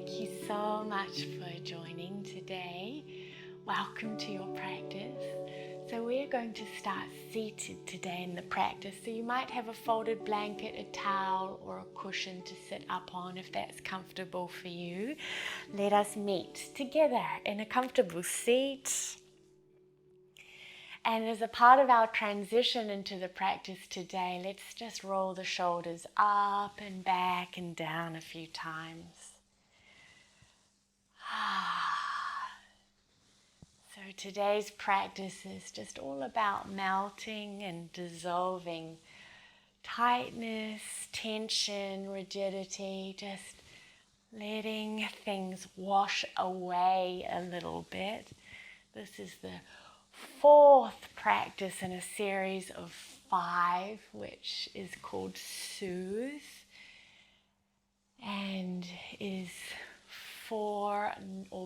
Thank you so much for joining today. Welcome to your practice. So we're going to start seated today in the practice. So you might have a folded blanket, a towel, or a cushion to sit up on if that's comfortable for you. Let us meet together in a comfortable seat. And as a part of our transition into the practice today, let's just roll the shoulders up and back and down a few times. So today's practice is just all about melting and dissolving tightness, tension, rigidity, just letting things wash away a little bit. This is the fourth practice in a series of 5, which is called Soothe, and is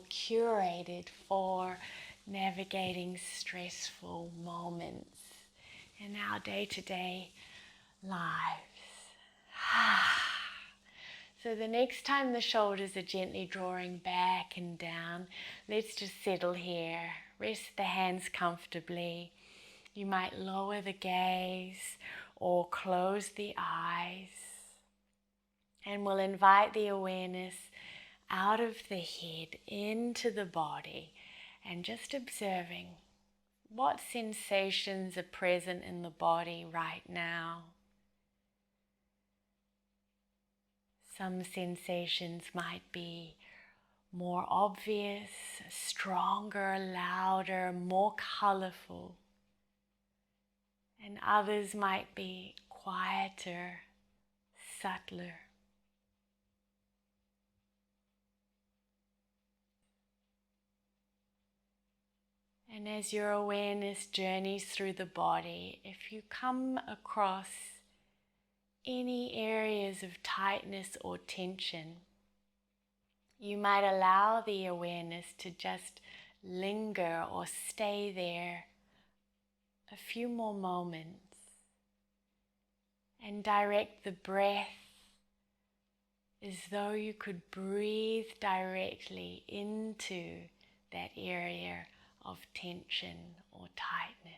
curated for navigating stressful moments in our day-to-day lives. So the next time the shoulders are gently drawing back and down, let's just settle here. Rest the hands comfortably. You might lower the gaze or close the eyes. And we'll invite the awareness out of the head into the body and just observing what sensations are present in the body right now. Some sensations might be more obvious, stronger, louder, more colorful, and others might be quieter, subtler. And as your awareness journeys through the body, if you come across any areas of tightness or tension, you might allow the awareness to just linger or stay there a few more moments and direct the breath as though you could breathe directly into that area of tension or tightness.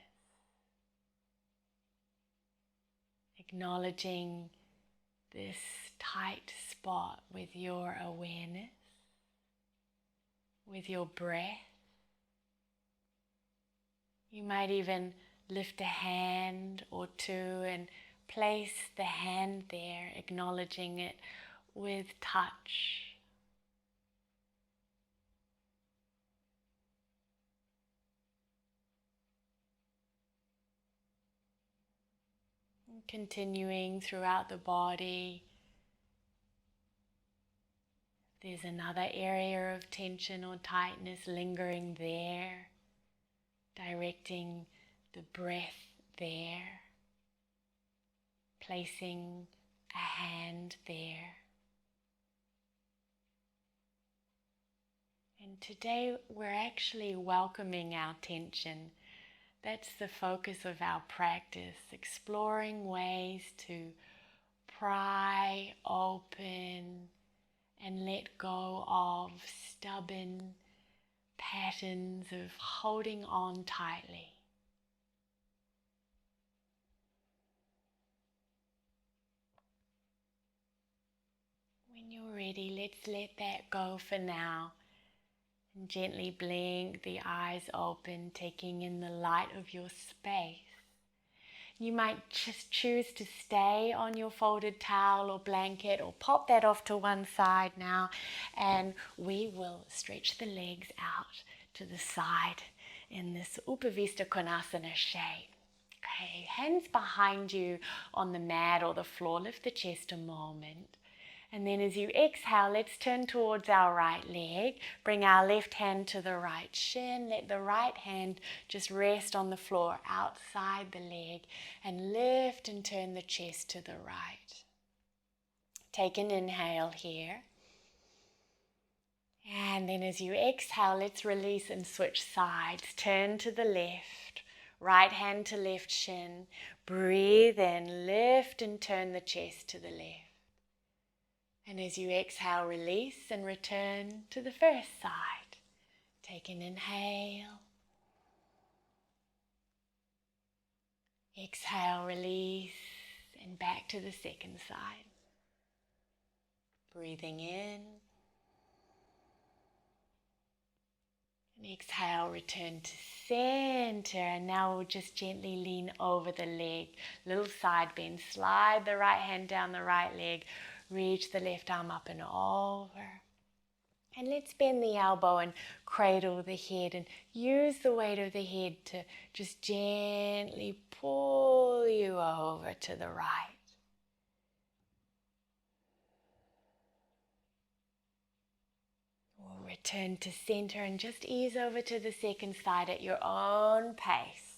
Acknowledging this tight spot with your awareness, with your breath. You might even lift a hand or two and place the hand there, acknowledging it with touch. Continuing throughout the body. There's another area of tension or tightness lingering there, directing the breath there, placing a hand there. And today we're actually welcoming our tension. That's the focus of our practice, exploring ways to pry open and let go of stubborn patterns of holding on tightly. When you're ready, let's let that go for now. And gently blink the eyes open, taking in the light of your space. You might just choose to stay on your folded towel or blanket or pop that off to one side now, and we will stretch the legs out to the side in this Upavista Konasana shape. Okay, hands behind you on the mat or the floor, lift the chest a moment. And then as you exhale, let's turn towards our right leg. Bring our left hand to the right shin. Let the right hand just rest on the floor outside the leg. And lift and turn the chest to the right. Take an inhale here. And then as you exhale, let's release and switch sides. Turn to the left. Right hand to left shin. Breathe in, lift and turn the chest to the left. And as you exhale, release and return to the first side. Take an inhale. Exhale, release, and back to the second side. Breathing in. And exhale, return to center. And now we'll just gently lean over the leg. Little side bend. Slide the right hand down the right leg. Reach the left arm up and over. And let's bend the elbow and cradle the head and use the weight of the head to just gently pull you over to the right. We'll return to center and just ease over to the second side at your own pace.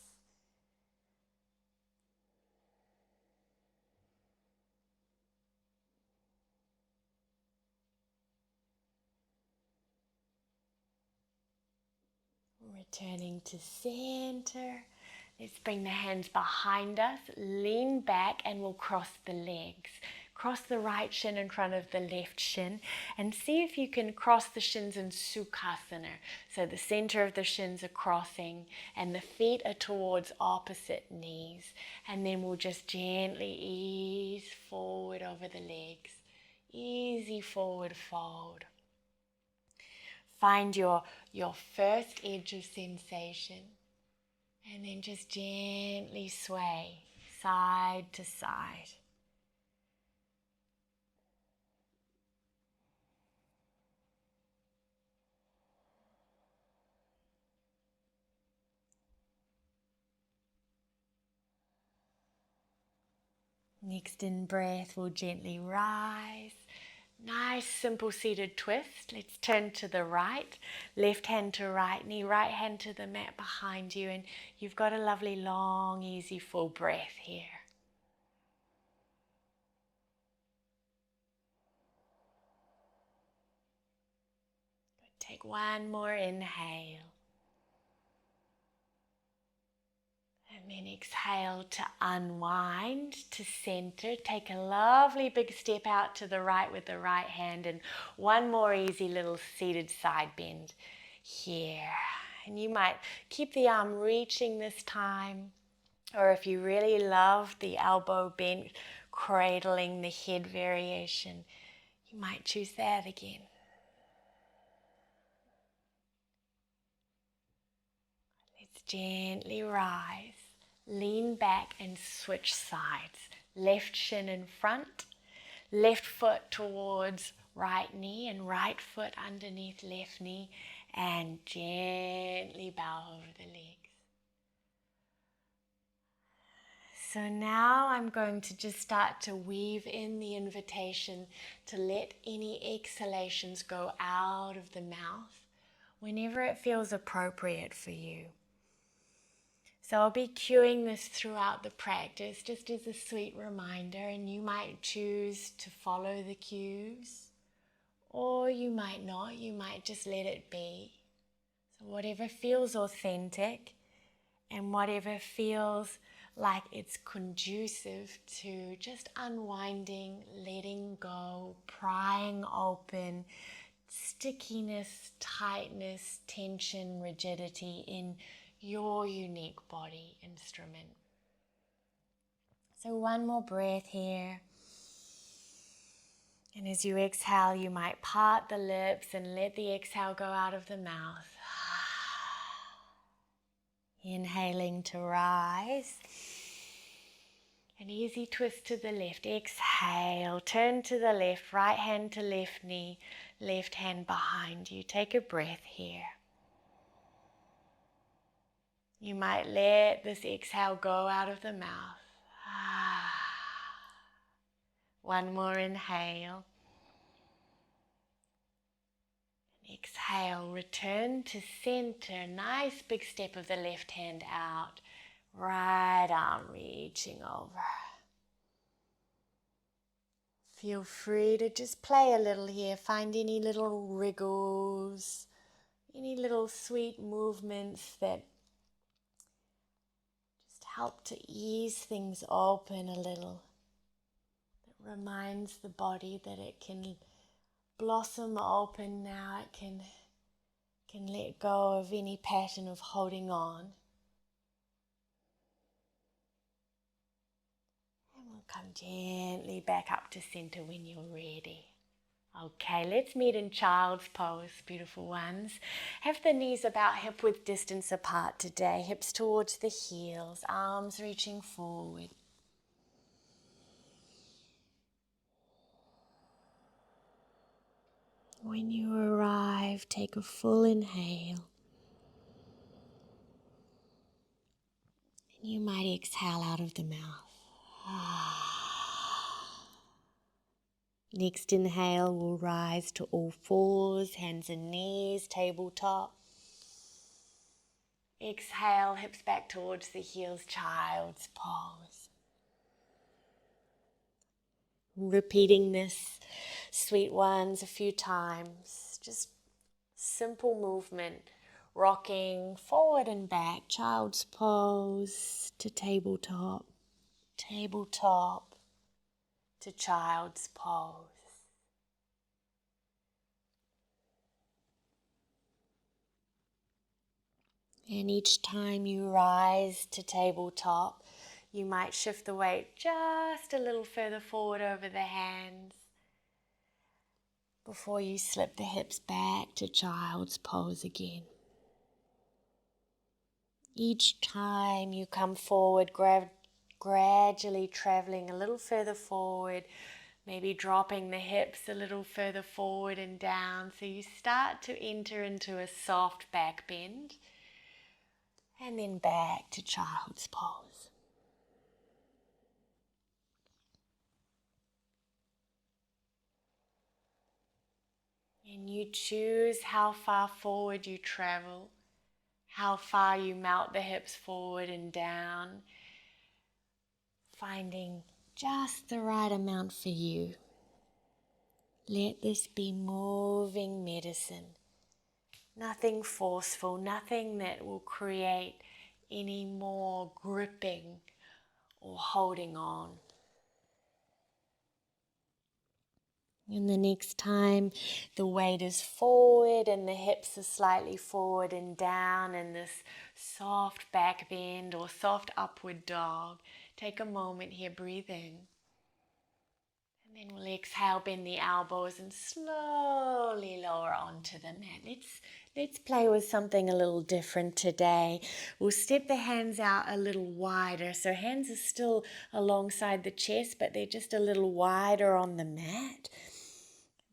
Returning to center. Let's bring the hands behind us, lean back, and we'll cross the legs. Cross the right shin in front of the left shin and see if you can cross the shins in Sukhasana. So the center of the shins are crossing and the feet are towards opposite knees. And then we'll just gently ease forward over the legs. Easy forward fold. Find your first edge of sensation and then just gently sway side to side. Next in breath, we'll gently rise. Nice simple seated twist. Let's turn to the right. Left hand to right knee, right hand to the mat behind you. And you've got a lovely long, easy, full breath here. Take one more inhale. And then exhale to unwind, to center. Take a lovely big step out to the right with the right hand and one more easy little seated side bend here. And you might keep the arm reaching this time, or if you really love the elbow bent, cradling the head variation, you might choose that again. Let's gently rise. Lean back and switch sides. Left shin in front, left foot towards right knee and right foot underneath left knee, and gently bow over the legs. So now I'm going to just start to weave in the invitation to let any exhalations go out of the mouth whenever it feels appropriate for you. So I'll be cueing this throughout the practice just as a sweet reminder, and you might choose to follow the cues or you might not, you might just let it be. So whatever feels authentic and whatever feels like it's conducive to just unwinding, letting go, prying open, stickiness, tightness, tension, rigidity in your unique body instrument. So one more breath here. And as you exhale, you might part the lips and let the exhale go out of the mouth. Inhaling to rise. An easy twist to the left. Exhale, turn to the left, right hand to left knee, left hand behind you. Take a breath here. You might let this exhale go out of the mouth. One more inhale. Exhale, return to center. Nice big step of the left hand out. Right arm reaching over. Feel free to just play a little here. Find any little wriggles, any little sweet movements that help to ease things open a little, that Reminds the body that it can blossom open now. It can let go of any pattern of holding on. And we'll come gently back up to center when you're ready. Okay, let's meet in child's pose, beautiful ones. Have the knees about hip-width distance apart today, hips towards the heels, arms reaching forward. When you arrive, take a full inhale. And you might exhale out of the mouth. Next inhale, we'll rise to all fours, hands and knees, tabletop. Exhale, hips back towards the heels, child's pose. Repeating this, sweet ones, a few times. Just simple movement, rocking forward and back, child's pose to tabletop, tabletop to child's pose. And each time you rise to tabletop, you might shift the weight just a little further forward over the hands before you slip the hips back to child's pose again. Each time you come forward, gradually traveling a little further forward, maybe dropping the hips a little further forward and down, so you start to enter into a soft back bend. And then back to child's pose. And you choose how far forward you travel, how far you melt the hips forward and down, finding just the right amount for you. Let this be moving medicine. Nothing forceful, nothing that will create any more gripping or holding on. And the next time the weight is forward and the hips are slightly forward and down in this soft back bend or soft upward dog, take a moment here, breathe in. And then we'll exhale, bend the elbows and slowly lower onto the mat. Let's play with something a little different today. We'll step the hands out a little wider. So hands are still alongside the chest, but they're just a little wider on the mat.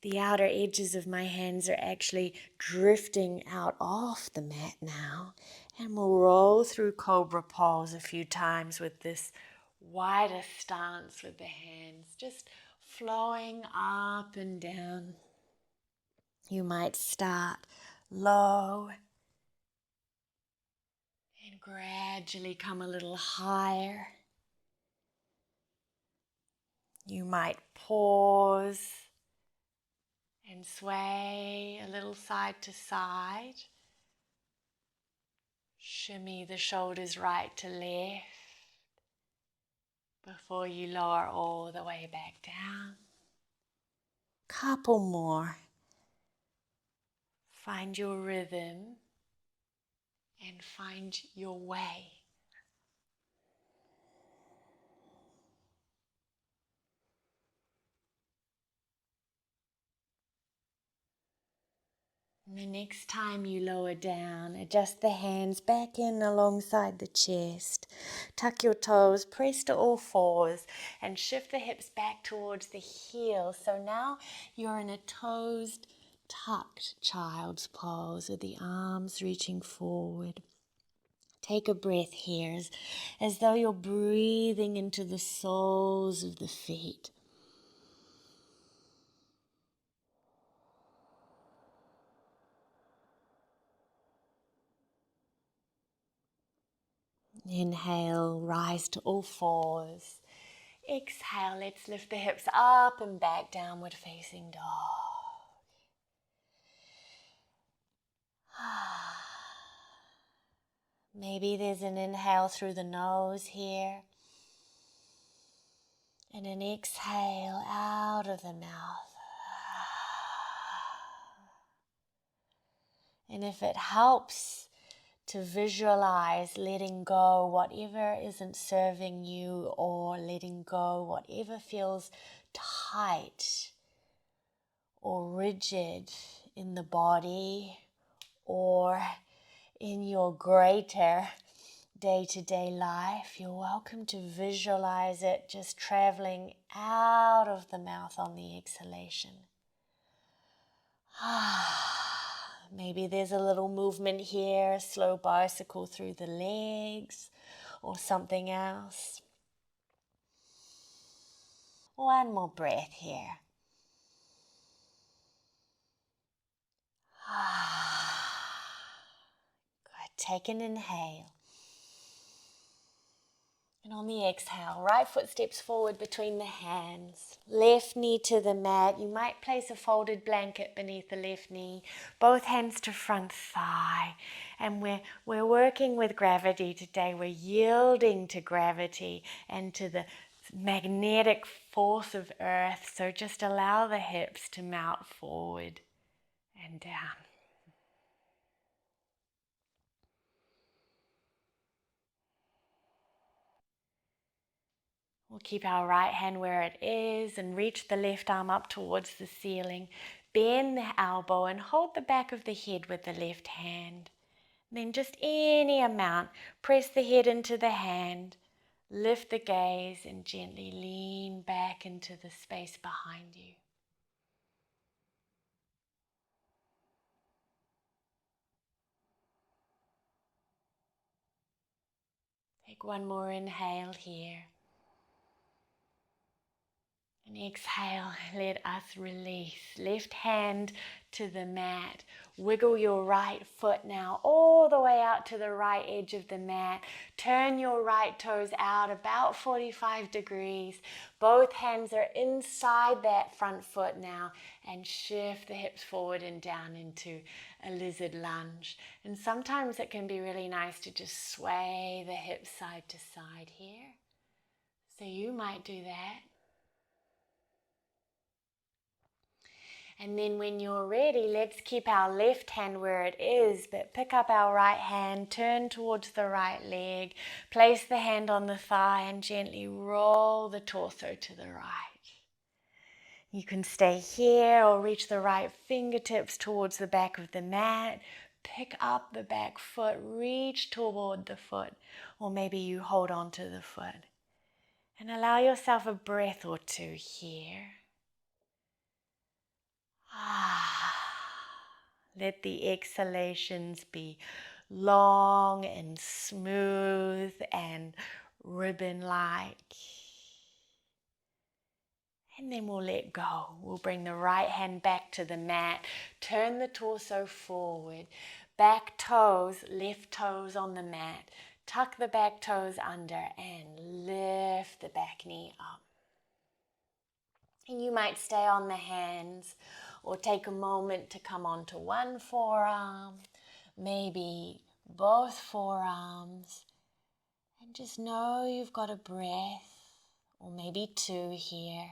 The outer edges of my hands are actually drifting out off the mat now. And we'll roll through Cobra Pose a few times with this wider stance with the hands, just flowing up and down. You might start low and gradually come a little higher. You might pause and sway a little side to side. Shimmy the shoulders right to left before you lower all the way back down. Couple more. Find your rhythm and find your way. And the next time you lower down, adjust the hands back in alongside the chest. Tuck your toes, press to all fours, and shift the hips back towards the heels. So now you're in a toes tucked child's pose with the arms reaching forward. Take a breath here as though you're breathing into the soles of the feet. Inhale, rise to all fours. Exhale, let's lift the hips up and back, downward facing dog. Maybe there's an inhale through the nose here. And an exhale out of the mouth. And if it helps to visualize letting go whatever isn't serving you, or letting go whatever feels tight or rigid in the body or in your greater day-to-day life, you're welcome to visualize it just traveling out of the mouth on the exhalation. Maybe there's a little movement here, a slow bicycle through the legs or something else. One more breath here. Good. Take an inhale. And on the exhale, right foot steps forward between the hands, left knee to the mat. You might place a folded blanket beneath the left knee, both hands to front thigh. And we're working with gravity today. We're yielding to gravity and to the magnetic force of earth. So just allow the hips to melt forward and down. We'll keep our right hand where it is and reach the left arm up towards the ceiling. Bend the elbow and hold the back of the head with the left hand. Then just any amount, press the head into the hand, lift the gaze and gently lean back into the space behind you. Take one more inhale here. And exhale, let us release. Left hand to the mat. Wiggle your right foot now all the way out to the right edge of the mat. Turn your right toes out about 45 degrees. Both hands are inside that front foot now, and shift the hips forward and down into a lizard lunge. And sometimes it can be really nice to just sway the hips side to side here. So you might do that. And then when you're ready, let's keep our left hand where it is, but pick up our right hand, turn towards the right leg, place the hand on the thigh and gently roll the torso to the right. You can stay here or reach the right fingertips towards the back of the mat. Pick up the back foot, reach toward the foot, or maybe you hold on to the foot. And allow yourself a breath or two here. Let the exhalations be long and smooth and ribbon-like. And then we'll let go. We'll bring the right hand back to the mat. Turn the torso forward. Back toes, left toes on the mat. Tuck the back toes under and lift the back knee up. And you might stay on the hands or take a moment to come onto one forearm, maybe both forearms, and just know you've got a breath, or maybe two here.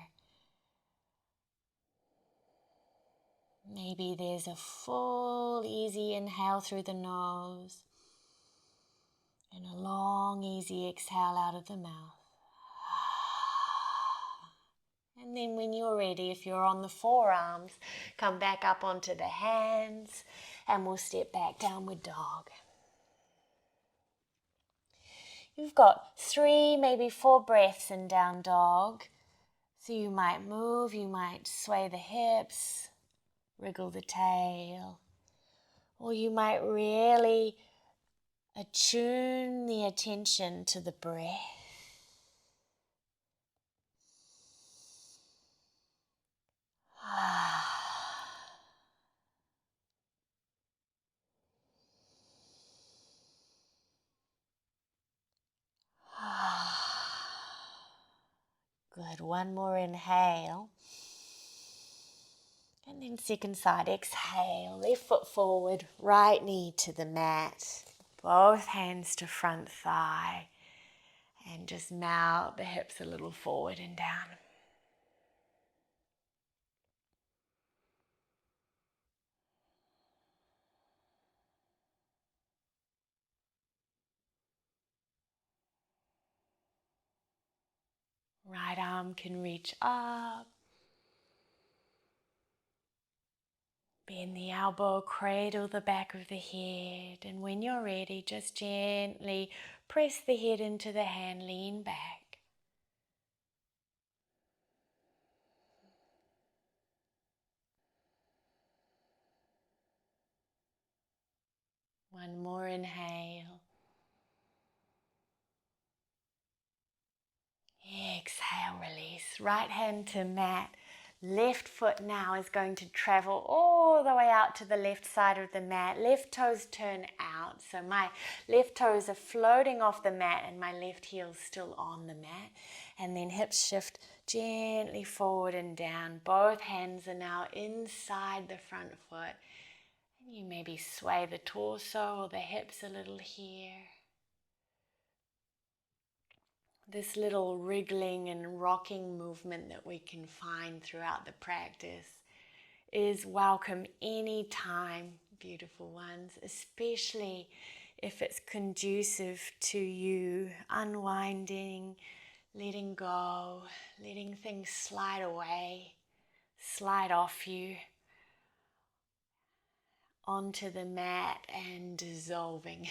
Maybe there's a full, easy inhale through the nose and a long, easy exhale out of the mouth. And then when you're ready, if you're on the forearms, come back up onto the hands and we'll step back, downward dog. You've got 3, maybe 4 breaths in down dog. So you might move, you might sway the hips, wriggle the tail, or you might really attune the attention to the breath. Good. One more inhale. And then second side, exhale. Left foot forward, right knee to the mat. Both hands to front thigh. And just melt the hips a little forward and down. Right arm can reach up. Bend the elbow, cradle the back of the head. And when you're ready, just gently press the head into the hand, lean back. One more inhale. Exhale, release. Right hand to mat. Left foot now is going to travel all the way out to the left side of the mat. Left toes turn out. So my left toes are floating off the mat and my left heel's still on the mat. And then hips shift gently forward and down. Both hands are now inside the front foot. And you maybe sway the torso or the hips a little here. This little wriggling and rocking movement that we can find throughout the practice is welcome anytime, beautiful ones, especially if it's conducive to you unwinding, letting go, letting things slide away, slide off you onto the mat and dissolving.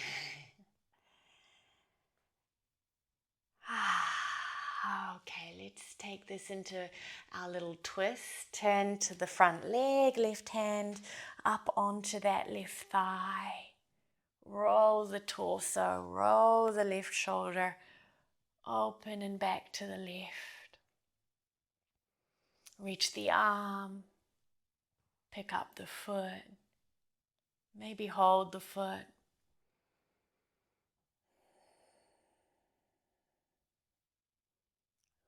Okay, let's take this into our little twist. Turn to the front leg, left hand up onto that left thigh. Roll the torso, roll the left shoulder, open and back to the left. Reach the arm, pick up the foot, maybe hold the foot.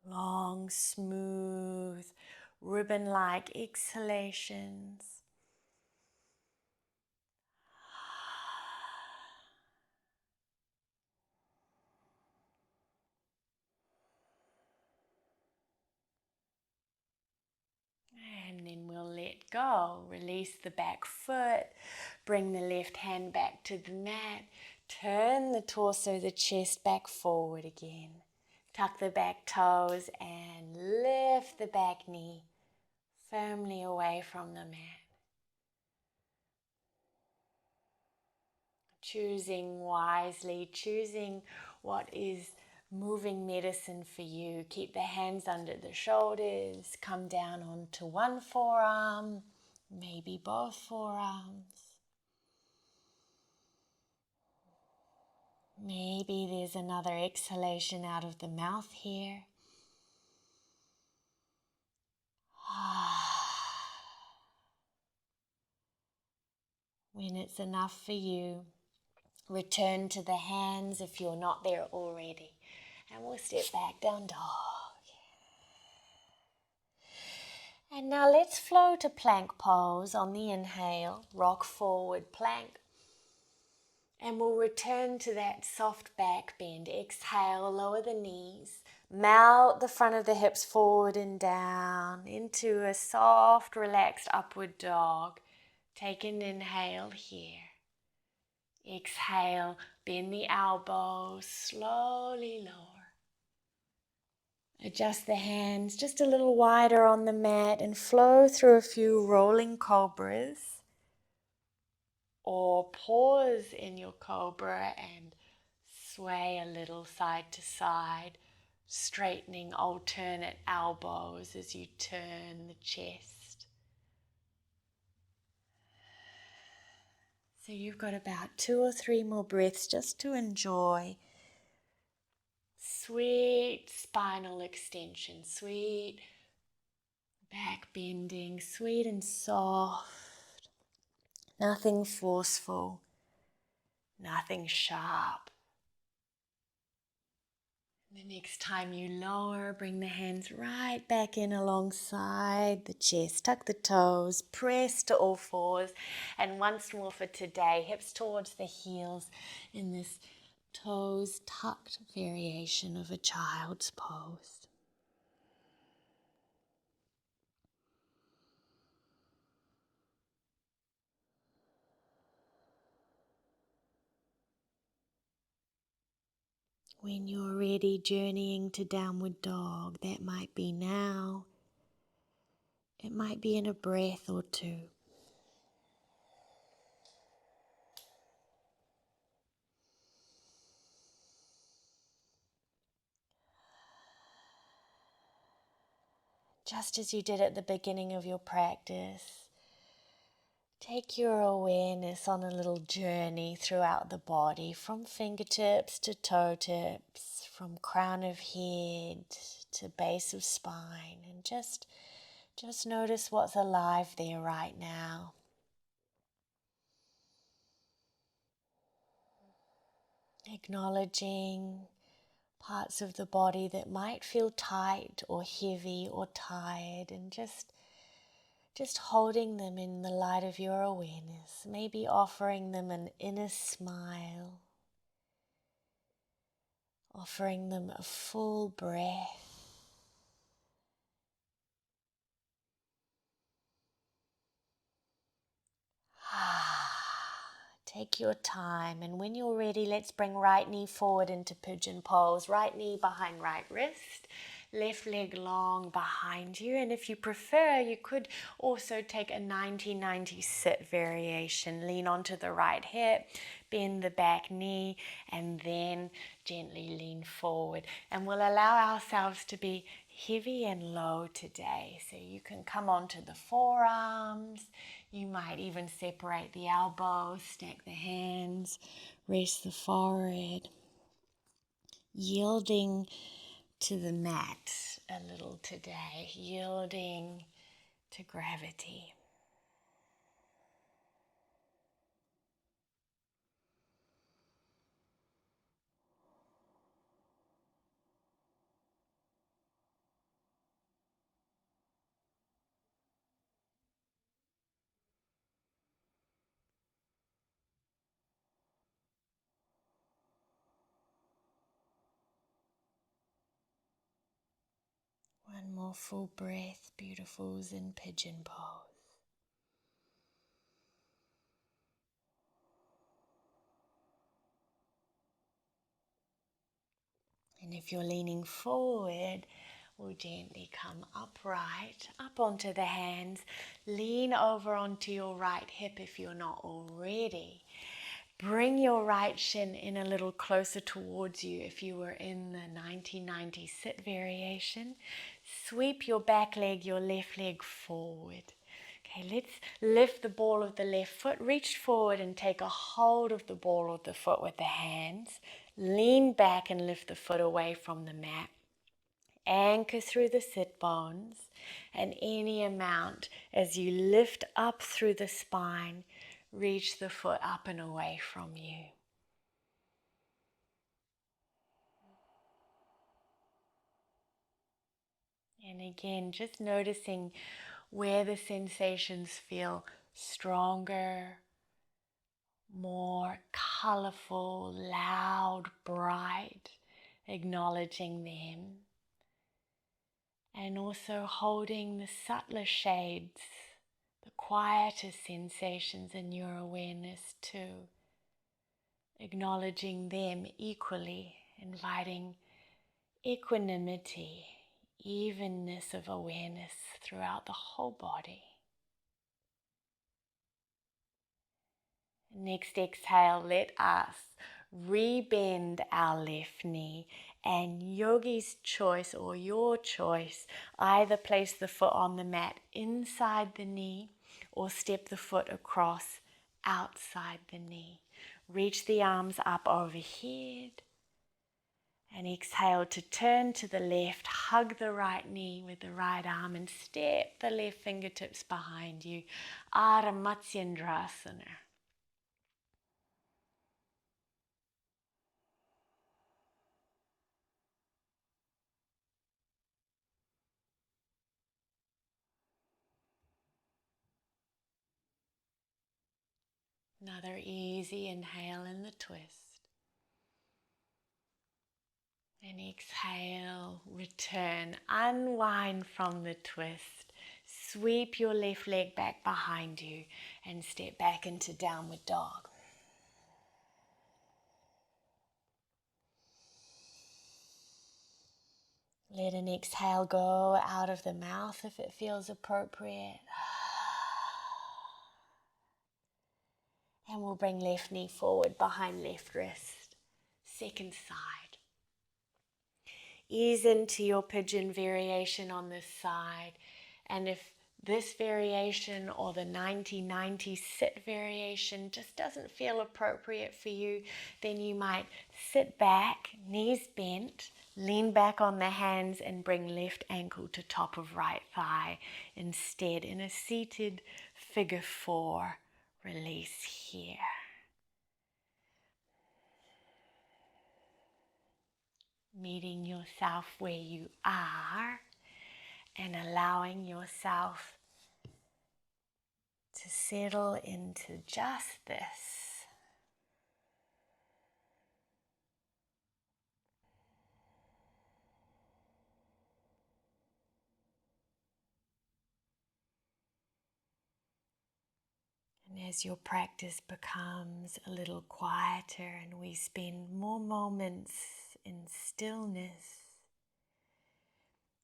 Long, smooth, ribbon-like exhalations. And then we'll let go. Release the back foot. Bring the left hand back to the mat. Turn the torso, the chest back forward again. Tuck the back toes and lift the back knee firmly away from the mat. Choosing wisely, choosing what is moving medicine for you. Keep the hands under the shoulders, come down onto one forearm, maybe both forearms. Maybe there's another exhalation out of the mouth here. When it's enough for you, return to the hands if you're not there already. And we'll step back, down dog. And now let's flow to plank pose on the inhale. Rock forward, plank. And we'll return to that soft back bend. Exhale, lower the knees. Melt the front of the hips forward and down into a soft, relaxed upward dog. Take an inhale here. Exhale, bend the elbows, slowly lower. Adjust the hands just a little wider on the mat and flow through a few rolling cobras. Or pause in your cobra and sway a little side to side, straightening alternate elbows as you turn the chest. So you've got about 2 or 3 more breaths just to enjoy. Sweet spinal extension, sweet back bending, sweet and soft. Nothing forceful, nothing sharp. The next time you lower, bring the hands right back in alongside the chest. Tuck the toes, press to all fours. And once more for today, hips towards the heels in this toes tucked variation of a child's pose. When you're ready, journeying to downward dog, that might be now, it might be in a breath or two. Just as you did at the beginning of your practice, take your awareness on a little journey throughout the body, from fingertips to toe tips, from crown of head to base of spine, and just notice what's alive there right now. Acknowledging parts of the body that might feel tight or heavy or tired, and just holding them in the light of your awareness, maybe offering them an inner smile, offering them a full breath. Take your time, and when you're ready, let's bring right knee forward into pigeon pose, right knee behind right wrist, left leg long behind you, and if you prefer, you could also take a 90-90 sit variation. Lean onto the right hip, bend the back knee, and then gently lean forward. And we'll allow ourselves to be heavy and low today. So you can come onto the forearms. You might even separate the elbows, stack the hands, rest the forehead, yielding to the mat a little today, yielding to gravity. One more full breath, beautifuls, in pigeon pose. And if you're leaning forward, we'll gently come upright, up onto the hands. Lean over onto your right hip if you're not already. Bring your right shin in a little closer towards you if you were in the 90-90 sit variation. Sweep your back leg, your left leg forward. Okay, let's lift the ball of the left foot. Reach forward and take a hold of the ball of the foot with the hands. Lean back and lift the foot away from the mat. Anchor through the sit bones, and any amount as you lift up through the spine, reach the foot up and away from you. And again, just noticing where the sensations feel stronger, more colorful, loud, bright, acknowledging them. And also holding the subtler shades, the quieter sensations in your awareness too. Acknowledging them equally, inviting equanimity, evenness of awareness throughout the whole body. Next exhale, let us rebend our left knee, and yogi's choice or your choice, either place the foot on the mat inside the knee or step the foot across outside the knee. Reach the arms up overhead and exhale to turn to the left. Hug the right knee with the right arm and step the left fingertips behind you. Ardha Matsyendrasana. Another easy inhale in the twist. And exhale, return, unwind from the twist. Sweep your left leg back behind you and step back into downward dog. Let an exhale go out of the mouth if it feels appropriate. And we'll bring left knee forward behind left wrist. Second side. Ease into your pigeon variation on this side. And if this variation or the 90-90 sit variation just doesn't feel appropriate for you, then you might sit back, knees bent, lean back on the hands and bring left ankle to top of right thigh instead in a seated figure 4. Release here. Meeting yourself where you are and allowing yourself to settle into just this. And as your practice becomes a little quieter and we spend more moments in stillness,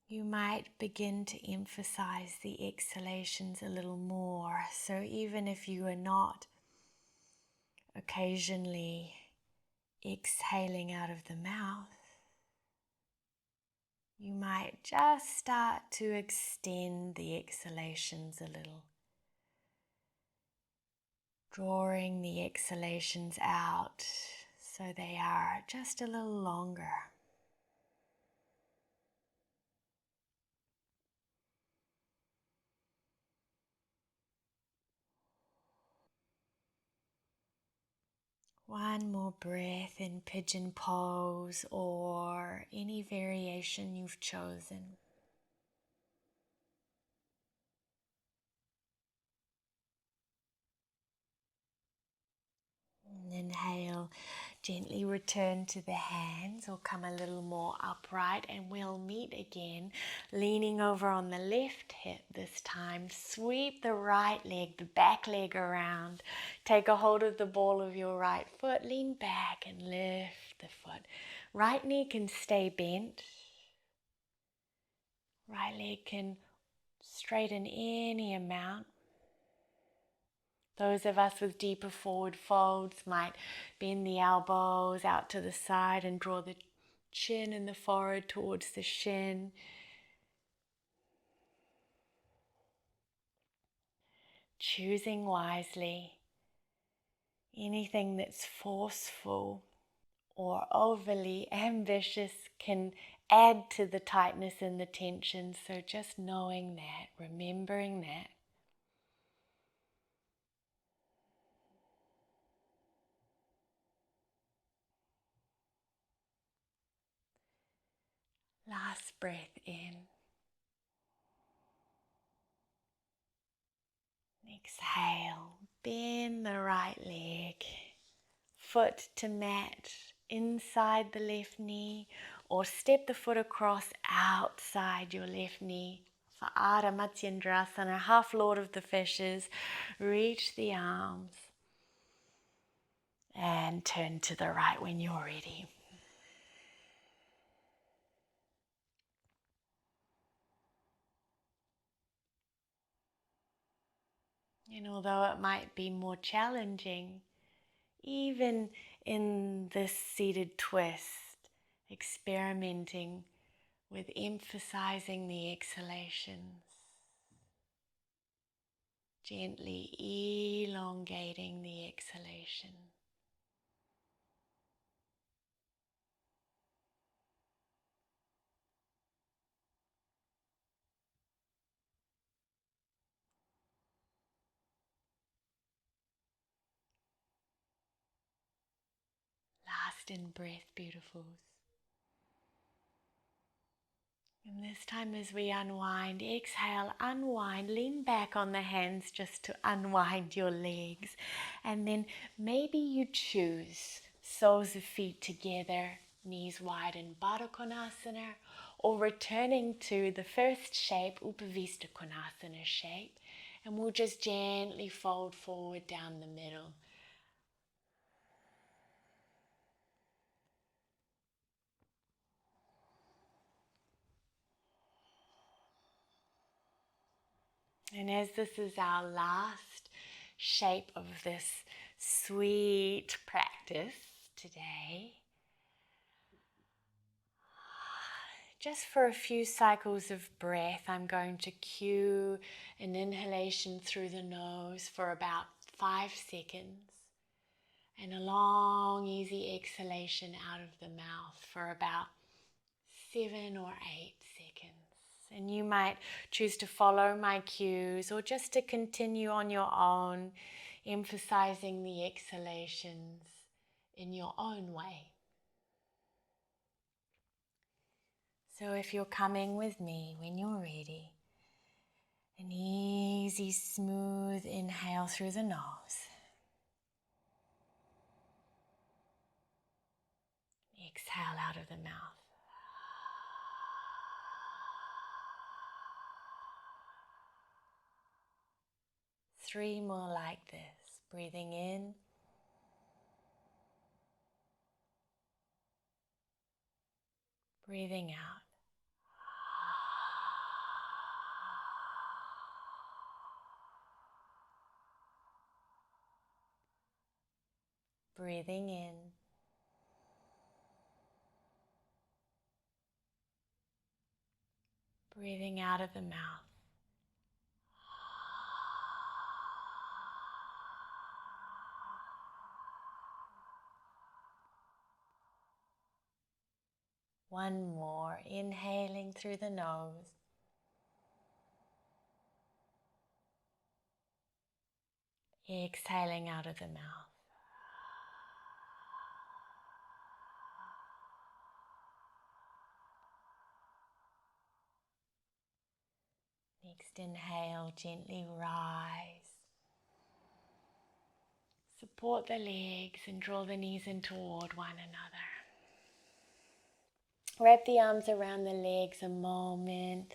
you might begin to emphasize the exhalations a little more. So even if you are not occasionally exhaling out of the mouth, you might just start to extend the exhalations a little, drawing the exhalations out so they are just a little longer. One more breath in pigeon pose or any variation you've chosen. And inhale, gently return to the hands or come a little more upright and we'll meet again, leaning over on the left hip this time. Sweep the right leg, the back leg around. Take a hold of the ball of your right foot, lean back and lift the foot. Right knee can stay bent. Right leg can straighten any amount. Those of us with deeper forward folds might bend the elbows out to the side and draw the chin and the forehead towards the shin. Choosing wisely. Anything that's forceful or overly ambitious can add to the tightness and the tension. So just knowing that, remembering that. Last breath in. Exhale. Bend the right leg. Foot to mat inside the left knee, or step the foot across outside your left knee. For Ardha Matsyendrasana, half Lord of the Fishes. Reach the arms and turn to the right when you're ready. And although it might be more challenging, even in this seated twist, experimenting with emphasizing the exhalations, gently elongating the exhalation. Last in breath, beautifuls. And this time as we unwind, exhale, unwind, lean back on the hands just to unwind your legs. And then maybe you choose soles of feet together knees wide in Baddha Konasana, or returning to the first shape, Upavista Konasana shape, and we'll just gently fold forward down the middle. And as this is our last shape of this sweet practice today, just for a few cycles of breath, I'm going to cue an inhalation through the nose for about 5 seconds and a long, easy exhalation out of the mouth for about 7 or 8 seconds. And you might choose to follow my cues or just to continue on your own, emphasizing the exhalations in your own way. So if you're coming with me when you're ready, an easy, smooth inhale through the nose. Exhale out of the mouth. Three more like this. Breathing in. Breathing out. Breathing in. Breathing out of the mouth. One more. Inhaling through the nose. Exhaling out of the mouth. Next inhale, gently rise. Support the legs and draw the knees in toward one another. Wrap the arms around the legs a moment,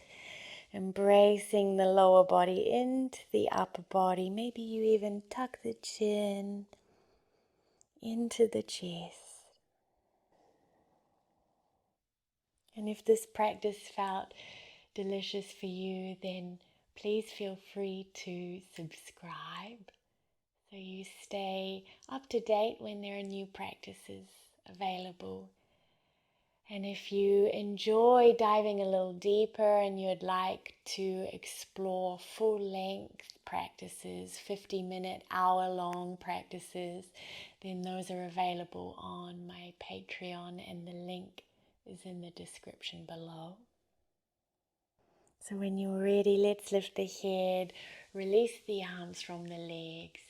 embracing the lower body into the upper body. Maybe you even tuck the chin into the chest. And if this practice felt delicious for you, then please feel free to subscribe so you stay up to date when there are new practices available. And if you enjoy diving a little deeper and you'd like to explore full-length practices, 50-minute, hour-long practices, then those are available on my Patreon, and the link is in the description below. So when you're ready, let's lift the head, release the arms from the legs,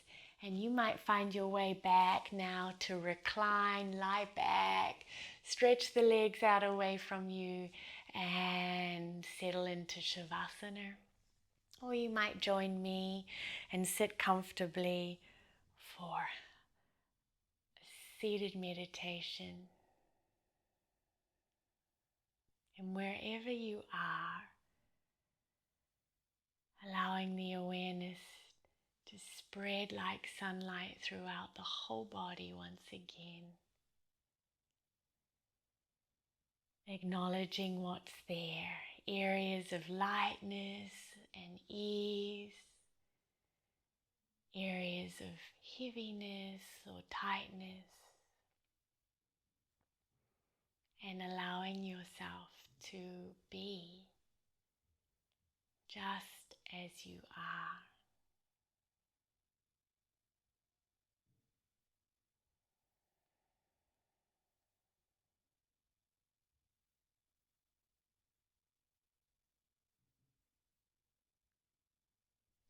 and you might find your way back now to recline, lie back, stretch the legs out away from you, and settle into Shavasana. Or you might join me and sit comfortably for a seated meditation. And wherever you are, allowing the awareness to spread like sunlight throughout the whole body once again. Acknowledging what's there, areas of lightness and ease, areas of heaviness or tightness, and allowing yourself to be just as you are.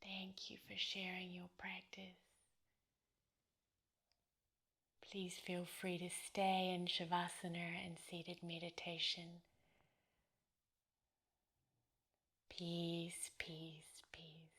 Thank you for sharing your practice. Please feel free to stay in Shavasana and seated meditation. Peace, peace, peace.